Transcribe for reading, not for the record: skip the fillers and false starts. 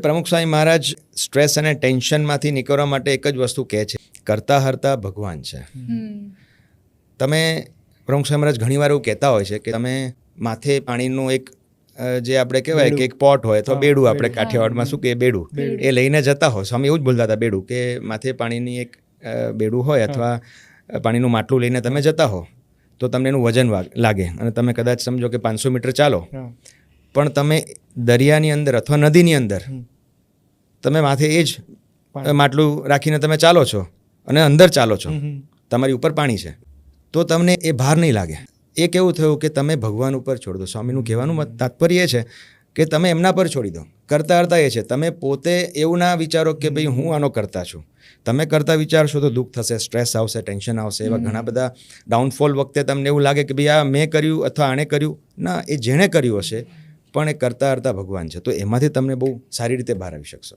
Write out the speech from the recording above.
પ્રમુખ સ્વામી મહારાજ સ્ટ્રેસ અને ટેન્શનમાંથી નીકળવા માટે એક જ વસ્તુ કહે છે, કરતા હરતા ભગવાન છે. તમે પ્રમુખ સ્વામી મહારાજ ઘણીવાર એવું કહેતા હોય છે કે તમે માથે પાણીનું એક જે આપણે કહેવાય કે એક પોટ હોય અથવા બેડું, આપણે કાઠિયાવાડમાં શું કે બેડું, એ લઈને જતા હો. સ્વામી એવું જ બોલતા હતા, બેડું, કે માથે પાણીની એક બેડું હોય અથવા પાણીનું માટલું લઈને તમે જતા હો તો તમને એનું વજન લાગે અને તમે કદાચ સમજો કે 500 મીટર ચાલો, પણ તમે દરિયાની અંદર અથવા નદીની અંદર તમે માથે એ જ માટલું રાખીને તમે ચાલો છો અને અંદર ચાલો છો, તમારી ઉપર પાણી છે, તો તમને એ ભાર નહીં લાગે. એ કેવું થયું કે તમે ભગવાન ઉપર છોડી દો. સ્વામીનું કહેવાનું તાત્પર્ય એ છે કે તમે એમના પર છોડી દો. કરતા હરતા એ છે, તમે પોતે એવું ના વિચારો કે ભાઈ હું આનો કરતા છું. તમે કરતા વિચારશો તો દુઃખ થશે, સ્ટ્રેસ આવશે, ટેન્શન આવશે. એવા ઘણા બધા ડાઉનફોલ વખતે તમને એવું લાગે કે ભાઈ આ મેં કર્યું અથવા આણે કર્યું. ના, એ જેણે કર્યું હશે, પણ એ કરતા હરતા ભગવાન છે, તો એમાંથી તમને બહુ સારી રીતે બહાર આવી શકશો.